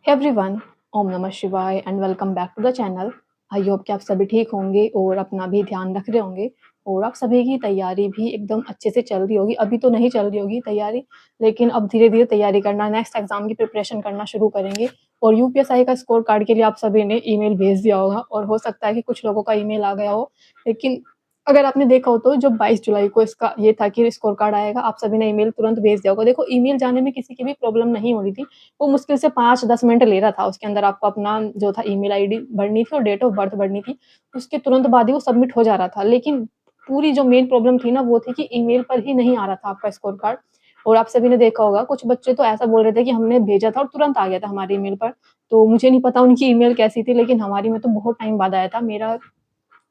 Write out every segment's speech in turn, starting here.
Everyone, ओम नमः शिवाय and welcome back to the channel. I hope कि आप सभी ठीक होंगे और अपना भी ध्यान रख रहे होंगे और आप सभी की तैयारी भी एकदम अच्छे से चल रही होगी। अभी तो नहीं चल रही होगी तैयारी, लेकिन अब धीरे-धीरे तैयारी करना, नेक्स्ट एग्ज़ाम की प्रिपरेशन करना शुरू करेंगे। और यूपीएससी का स्कोर कार्ड के लिए आप सभी ने ईमेल भेज दिया होगा और हो सकता है कि कुछ लोगों का ईमेल आ गया हो। लेकिन अगर आपने देखा हो तो जो 22 जुलाई को इसका ये था कि स्कोर कार्ड आएगा, आप सभी ने ईमेल तुरंत भेज दिया होगा। देखो, ईमेल जाने में किसी की भी प्रॉब्लम नहीं हो रही थी। वो मुश्किल से 5-10 मिनट ले रहा था। उसके अंदर आपको अपना जो था ईमेल आईडी भरनी थी और डेट ऑफ बर्थ भरनी थी। उसके तुरंत बाद ही वो सबमिट हो जा रहा था। लेकिन पूरी जो मेन प्रॉब्लम थी ना, वो थी कि ईमेल पर ही नहीं आ रहा था आपका स्कोर कार्ड। और आप सभी ने देखा होगा, कुछ बच्चे तो ऐसा बोल रहे थे कि हमने भेजा था और तुरंत आ गया था हमारे ईमेल पर। तो मुझे नहीं पता उनकी ईमेल कैसी थी, लेकिन हमारी में तो बहुत टाइम बाद आया था। मेरा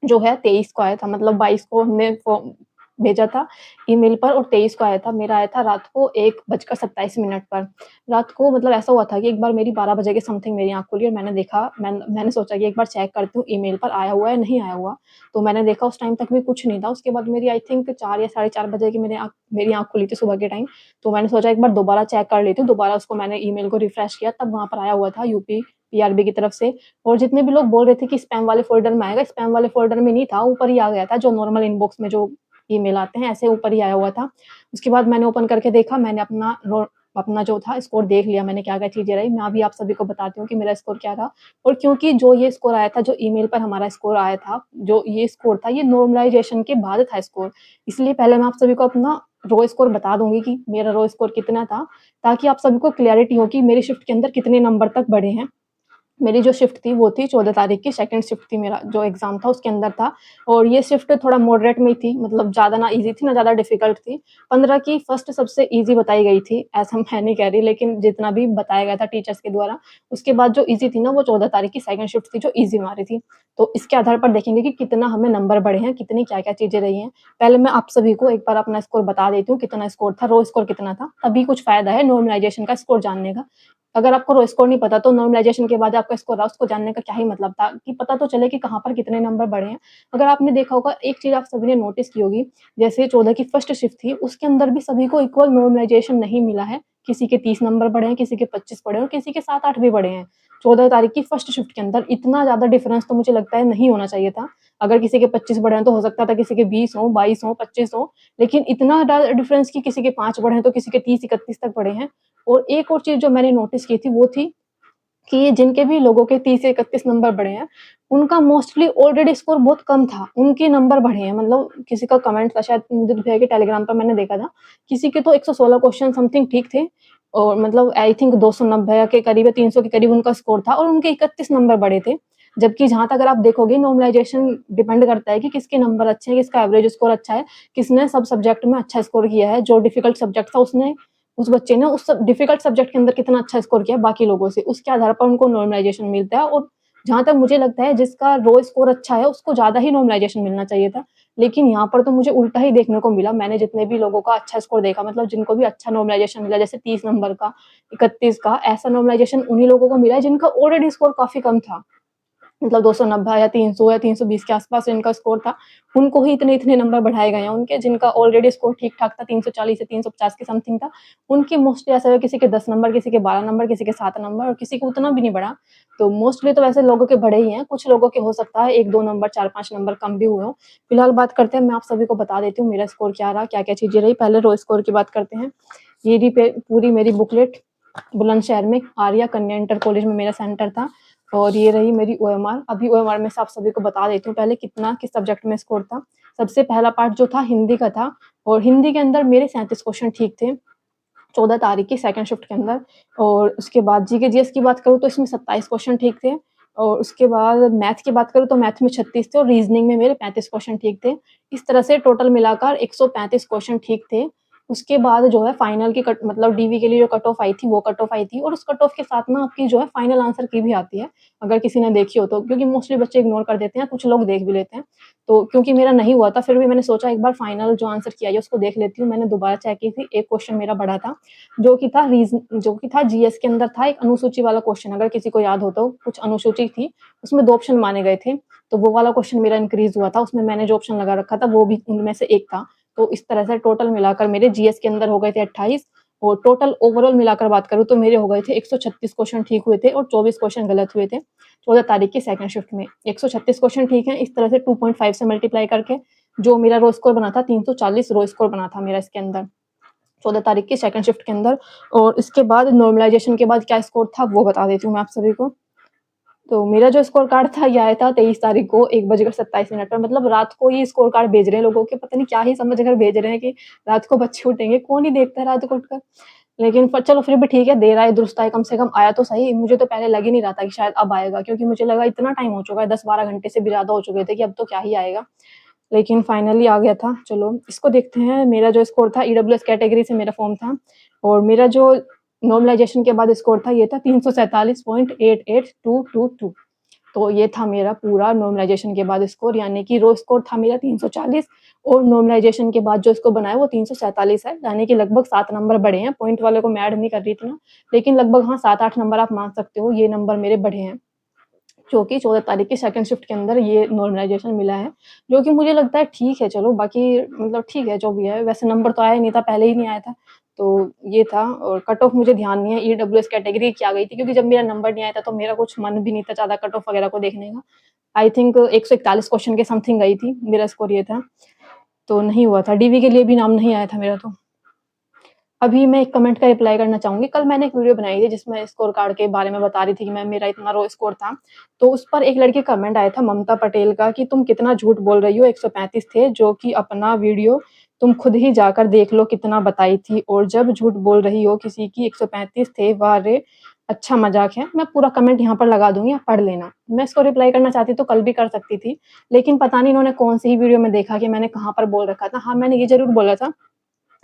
जो है 23 को आया था, मतलब 22 को हमने फॉर्म भेजा था ईमेल पर और 23 को आया था। मेरा आया था रात को 1:27 पर। रात को मतलब ऐसा हुआ था कि एक बार मेरी 12 बजे के समथिंग मेरी आँख खुली और मैंने देखा, मैंने सोचा कि एक बार चेक करती हूँ ईमेल पर आया हुआ है, नहीं आया हुआ। तो मैंने देखा, उस टाइम तक भी कुछ नहीं था। उसके बाद मेरी आई थिंक 4 या साढ़े 4 बजे की मेरी आँख खुली थी सुबह के टाइम। तो मैंने सोचा एक बार दोबारा चेक कर लेती हूँ। दोबारा उसको मैंने ईमेल को रिफ्रेश किया, तब वहाँ पर आया हुआ था यूपी पीआरबी की तरफ से। और जितने भी लोग बोल रहे थे कि स्पैम वाले फ़ोल्डर में आएगा, स्पैम वाले फ़ोल्डर में नहीं था, ऊपर ही आ गया था, जो नॉर्मल इनबॉक्स में जो ईमेल आते हैं, ऐसे ऊपर ही आया हुआ था। उसके बाद मैंने ओपन करके देखा, मैंने अपना जो था स्कोर देख लिया, मैंने क्या-क्या चीज़ें रही। मैं अभी आप सभी को बताती हूँ कि मेरा स्कोर क्या था। और क्योंकि जो ये स्कोर आया था, जो ईमेल पर हमारा स्कोर आया था, जो ये स्कोर था, ये नॉर्मलाइज़ेशन के बाद था स्कोर। इसलिए पहले मैं आप सभी को अपना रॉ स्कोर बता दूँगी कि मेरा रॉ स्कोर कितना था, ताकि आप सभी को क्लैरिटी हो कि मेरी शिफ्ट के अंदर कितने नंबर तक बढ़े हैं। मेरी जो शिफ्ट थी वो थी 14 तारीख की, सेकंड शिफ्ट थी, मेरा जो एग्ज़ाम था उसके अंदर था। और ये शिफ्ट थोड़ा मॉडरेट में थी, मतलब ज़्यादा ना ईज़ी थी, ना ज़्यादा डिफ़िकल्ट थी। 15 की फर्स्ट सबसे ईज़ी बताई गई थी, ऐसा मैं नहीं कह रही, लेकिन जितना भी बताया गया था टीचर्स के द्वारा, उसके बाद जो ईज़ी थी ना, वो 14 तारीख की सेकंड शिफ्ट थी, जो ईज़ी हमारी थी। तो इसके आधार पर देखेंगे कि कितना हमें नंबर बढ़े हैं, कितनी क्या-क्या चीज़ें रही हैं। पहले मैं आप सभी को एक बार अपना स्कोर बता देती हूँ, कितना स्कोर था, रॉ स्कोर कितना था, तभी कुछ फ़ायदा है नॉर्मलाइज़ेशन का स्कोर जानने का। अगर आपको रो स्कोर नहीं पता, तो नॉर्मलाइज़ेशन के बाद आपका स्कोर रहा, उसको जानने का क्या ही मतलब था, कि पता तो चले कि कहाँ पर कितने नंबर बढ़े हैं। अगर आपने देखा होगा, एक चीज़ आप सभी ने नोटिस की होगी, जैसे 14 की फर्स्ट शिफ्ट थी, उसके अंदर भी सभी को इक्वल नॉर्मलाइज़ेशन नहीं मिला है। किसी के 30 नंबर बढ़े हैं, किसी के 25 बढ़े हैं और किसी के 7-8 भी बढ़े हैं। 14 तारीख की फर्स्ट शिफ्ट के अंदर इतना ज़्यादा डिफरेंस तो मुझे लगता है नहीं होना चाहिए था। अगर किसी के 25 बढ़े हैं, तो हो सकता था किसी के 20 हों, 22 हों, 25 हों, लेकिन इतना डिफरेंस कि किसी के 5 बढ़े हैं, तो किसी के 30-31 तक बढ़े हैं। और एक और चीज़ जो मैंने नोटिस की थी, वो थी कि जिनके भी लोगों के 30 से 31 नंबर बढ़े हैं, उनका मोस्टली ऑलरेडी स्कोर बहुत कम था, उनके नंबर बढ़े हैं। मतलब किसी का कमेंट था, शायद उदित भैया के टेलीग्राम पर मैंने देखा था, किसी के तो 116 क्वेश्चन समथिंग ठीक थे और मतलब आई थिंक 290 के करीब या 300 के करीब उनका स्कोर था और उनके 31 नंबर बढ़े थे। जबकि जहाँ तक अगर आप देखोगे, नॉर्मलाइज़ेशन डिपेंड करता है कि किसके नंबर अच्छे हैं, किसका एवरेज स्कोर अच्छा है, किसने सब सब्जेक्ट में अच्छा स्कोर किया है। जो डिफिकल्ट सब्जेक्ट था, उसने उस बच्चे ने उस सब डिफिकल्ट सब्जेक्ट के अंदर कितना अच्छा स्कोर किया बाकी लोगों से, उसके आधार पर उनको नॉर्मलाइज़ेशन मिलता है। और जहाँ तक मुझे लगता है, जिसका रॉ स्कोर अच्छा है, उसको ज़्यादा ही नॉर्मलाइज़ेशन मिलना चाहिए था। लेकिन यहाँ पर तो मुझे उल्टा ही देखने को मिला। मैंने जितने भी लोगों का अच्छा स्कोर देखा, मतलब जिनको भी अच्छा नॉर्मलाइज़ेशन मिला, जैसे 30 नंबर का, 31 का, ऐसा नॉर्मलाइज़ेशन उन्हीं लोगों को मिला है जिनका ऑलरेडी स्कोर काफ़ी कम था। मतलब 290 या 300 या 320 के आस-पास इनका स्कोर था, उनको ही इतने-इतने नंबर बढ़ाए गए हैं उनके, जिनका ऑलरेडी स्कोर ठीक-ठाक था, 340 या 350 के समथिंग था। उनके मोस्टली ऐसा है, किसी के 10 नंबर, किसी के 12 नंबर, किसी के 7 नंबर और किसी को उतना भी नहीं बढ़ा। तो मोस्टली तो वैसे लोगों के बढ़े ही हैं, कुछ लोगों के हो सकता है 1-2 नंबर, 4-5 नंबर कम भी हुए हों। फिलहाल बात करते हैं, मैं आप सभी को बता देती हूँ मेरा स्कोर क्या रहा, क्या-क्या चीज़ें रही। पहले रो स्कोर की बात करते हैं। ये रही पूरी मेरी बुकलेट, बुलंदशहर में आर्या कन्या इंटर कॉलेज में मेरा सेंटर था। और ये रही मेरी ओएमआर। अभी ओएमआर में से आप सभी को बता देती हूँ पहले कितना किस सब्जेक्ट में स्कोर था। सबसे पहला पार्ट जो था हिंदी का था और हिंदी के अंदर मेरे 37 क्वेश्चन ठीक थे, 14 तारीख की सेकंड शिफ्ट के अंदर। और उसके बाद जीके जीएस की बात करूँ तो इसमें 27 क्वेश्चन ठीक थे। और उसके बाद मैथ की बात करूँ तो मैथ में 36 थे और रीजनिंग में मेरे 35 क्वेश्चन ठीक थे। इस तरह से टोटल मिलाकर 135 क्वेश्चन ठीक थे। उसके बाद जो है फाइनल की मतलब डीवी के लिए जो कट ऑफ आई थी, वो कट ऑफ आई थी और उस कट ऑफ के साथ ना आपकी जो है फाइनल आंसर की भी आती है, अगर किसी ने देखी हो तो, क्योंकि मोस्टली बच्चे इग्नोर कर देते हैं, कुछ लोग देख भी लेते हैं। तो क्योंकि मेरा नहीं हुआ था, फिर भी मैंने सोचा एक बार फाइनल जो आंसर की आई है उसको देख लेती हूँ। मैंने दोबारा चेक की थी, एक क्वेश्चन मेरा बढ़ा था, जो कि था जीएस के अंदर था, एक अनुसूची वाला क्वेश्चन, अगर किसी को याद हो तो। कुछ अनुसूची थी, उसमें 2 ऑप्शन माने गए थे, तो वो वाला क्वेश्चन मेरा इंक्रीज़ हुआ था, उसमें मैंने जो ऑप्शन लगा रखा था वो भी उनमें से एक था। तो इस तरह से टोटल मिलाकर मेरे जीएस के अंदर हो गए थे 28 और टोटल ओवरऑल मिलाकर बात करूँ तो मेरे हो गए थे 136 क्वेश्चन ठीक हुए थे और 24 क्वेश्चन गलत हुए थे 14 तारीख की सेकंड शिफ्ट में। 136 क्वेश्चन ठीक हैं, इस तरह से 2.5 से मल्टीप्लाई करके जो मेरा रो स्कोर बना था 340 रो स्कोर बना था मेरा इसके अंदर 14 तारीख की सेकंड शिफ्ट के अंदर। और इसके बाद नॉर्मलाइजेशन के बाद क्या स्कोर था वो बता देती हूँ मैं आप सभी को। तो मेरा जो स्कोर कार्ड था ये आया था 23 तारीख को 1:27 पर, मतलब रात को ये स्कोर कार्ड भेज रहे हैं लोगों के, पता नहीं क्या ही समझ कर भेज रहे हैं कि रात को बच्चे उठेंगे, कौन ही देखता है रात को उठकर। लेकिन पर चलो फिर भी ठीक है, देर आए दुरुस्त आए, कम से कम आया तो सही। मुझे तो पहले लग ही नहीं रहा था कि शायद अब आएगा, क्योंकि मुझे लगा इतना टाइम हो चुका है, 10-12 घंटे से भी ज़्यादा हो चुके थे कि अब तो क्या ही आएगा। लेकिन फाइनली आ गया था। चलो इसको देखते हैं। मेरा जो स्कोर था ईडब्ल्यूएस कैटेगरी से मेरा फॉर्म था और मेरा जो नॉर्मलाइजेशन के बाद स्कोर था ये था 347.88222। तो ये था मेरा पूरा नॉर्मलाइजेशन के बाद स्कोर, यानी कि रो स्कोर था मेरा 340 और नॉर्मलाइजेशन के बाद जो स्कोर बनाया वो 347 है, यानी कि लगभग 7 नंबर बढ़े हैं। पॉइंट वाले को मैं ऐड नहीं कर रही इतना, लेकिन लगभग हाँ 7-8 नंबर आप मान सकते हो, ये नंबर मेरे बढ़े हैं। जो कि 14 तारीख की सेकंड शिफ्ट के अंदर ये नॉर्मलाइजेशन मिला है, जो कि मुझे लगता है ठीक है। चलो बाकी मतलब ठीक है जो भी है, वैसे नंबर तो आया ही नहीं था, पहले ही नहीं आया था, तो ये था। और कट ऑफ मुझे ध्यान नहीं है ईडब्ल्यूएस कैटेगरी क्या गई थी, क्योंकि जब मेरा नंबर नहीं आया था तो मेरा कुछ मन भी नहीं था ज़्यादा कट ऑफ वगैरह को देखने का। आई थिंक 141 क्वेश्चन के समथिंग गई थी, मेरा स्कोर ये था, तो नहीं हुआ था। डीवी के लिए भी नाम नहीं आया था मेरा। तो अभी मैं एक कमेंट का रिप्लाई करना चाहूँगी। कल मैंने एक वीडियो बनाई थी जिसमें स्कोर कार्ड के बारे में बता रही थी कि मैं मेरा इतना रो स्कोर था। तो उस पर एक लड़की का कमेंट आया था ममता पटेल का कि तुम कितना झूठ बोल रही हो, 135 थे, जो कि अपना वीडियो तुम खुद ही जाकर देख लो कितना बताई थी, और जब झूठ बोल रही हो किसी की 135 थे, वाह रे अच्छा मज़ाक है। मैं पूरा कमेंट यहाँ पर लगा दूँगी, आप पढ़ लेना। मैं इसको रिप्लाई करना चाहती तो कल भी कर सकती थी, लेकिन पता नहीं इन्होंने कौन-सी ही वीडियो में देखा कि मैंने कहाँ पर बोल रखा था। हाँ, मैंने ये ज़रूर बोला था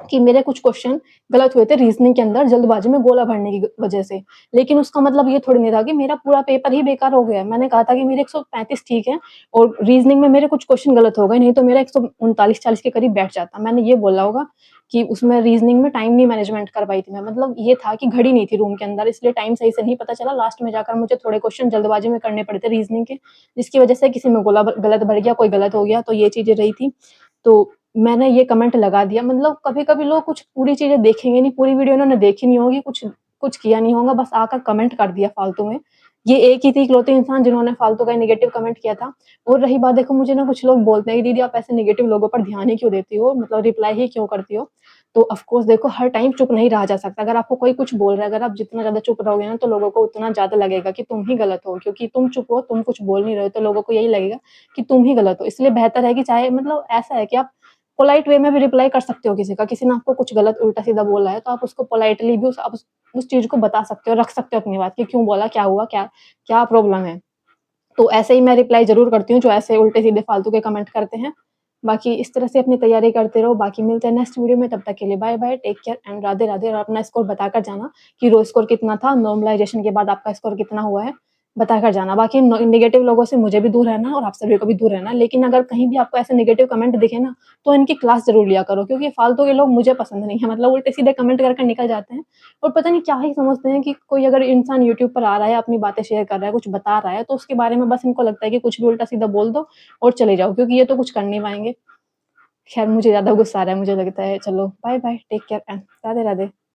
कि मेरे कुछ क्वेश्चन गलत हुए थे रीजनिंग के अंदर जल्दबाजी में गोला भरने की वजह से। लेकिन उसका मतलब ये थोड़ी नहीं था कि मेरा पूरा पेपर ही बेकार हो गया। मैंने कहा था कि मेरे 135 ठीक है और रीजनिंग में मेरे कुछ क्वेश्चन गलत हो गए, नहीं तो मेरा 139-40 के करीब बैठ जाता। मैंने ये बोला होगा कि उसमें रीजनिंग में टाइम नहीं मैनेजमेंट कर पाई थी मैं, मतलब ये था कि घड़ी नहीं थी रूम के अंदर, इसलिए टाइम सही से नहीं पता चला। लास्ट में जाकर मुझे थोड़े क्वेश्चन जल्दबाजी में करने पड़े थे रीजनिंग के, जिसकी वजह से किसी में गोला गलत भर गया, कोई गलत हो गया, तो ये चीज़ें रही थी। तो मैंने ये कमेंट लगा दिया। मतलब कभी-कभी लोग कुछ पूरी चीज़ें देखेंगे नहीं, पूरी वीडियो इन्होंने देखी नहीं होगी, कुछ कुछ किया नहीं होगा, बस आकर कमेंट कर दिया फालतू में। ये एक ही थी इकलौते इंसान जिन्होंने फालतू का नेगेटिव कमेंट किया था। और रही बात, देखो मुझे ना कुछ लोग बोलते हैं कि दीदी आप ऐसे नेगेटिव लोगों पर ध्यान ही क्यों देती हो, मतलब रिप्लाई ही क्यों करती हो? तो ऑफ कोर्स देखो हर टाइम चुप नहीं रहा जा सकता। अगर आपको कोई कुछ बोल रहा है, अगर आप जितना ज़्यादा चुप रहोगे ना तो लोगों को उतना ज़्यादा लगेगा कि तुम ही गलत हो, क्योंकि तुम चुप हो, तुम कुछ बोल नहीं रहे हो, तो लोगों को यही लगेगा कि तुम ही गलत हो। इसलिए बेहतर है कि चाहे मतलब ऐसा है कि आप पोलाइट वे में भी रिप्लाई कर सकते हो किसी का। किसी ने आपको कुछ गलत उल्टा-सीधा बोला है, तो आप उसको पोलाइटली भी उस चीज़ को बता सकते हो, रख सकते हो अपनी बात कि क्यों बोला, क्या हुआ, क्या क्या प्रॉब्लम है। तो ऐसे ही मैं रिप्लाई ज़रूर करती हूँ, जो ऐसे उल्टे-सीधे फालतू के कमेंट करते हैं। बाकी इस तरह से अपनी तैयारी करते रहो। बाकी मिलते हैं नेक्स्ट वीडियो में, तब तक के लिए bye bye, take care and Radhe Radhe. और अपना स्कोर बताकर जाना कि रो स्कोर कितना था, नॉर्मलाइज़ेशन के बाद आपका स्कोर कितना हुआ है, बताकर जाना। बाकी नेगेटिव लोगों से मुझे भी दूर रहना और आप सभी को भी दूर रहना। लेकिन अगर कहीं भी आपको ऐसे नेगेटिव कमेंट दिखे ना, तो इनकी क्लास ज़रूर लिया करो, क्योंकि फालतू के लोग मुझे पसंद नहीं है। मतलब उल्टे-सीधे कमेंट करके निकल जाते हैं और पता नहीं क्या ही समझते हैं कि कोई अगर इंसान यूट्यूब पर आ रहा है, अपनी बातें शेयर कर रहा है, कुछ बता रहा है, तो उसके बारे में बस इनको लगता है कि कुछ भी उल्टा-सीधा बोल दो और चले जाओ, क्योंकि ये तो कुछ कर नहीं पाएँगे। खैर मुझे ज़्यादा गुस्सा आ रहा है, मुझे लगता है। चलो bye bye, take care and Radhe Radhe.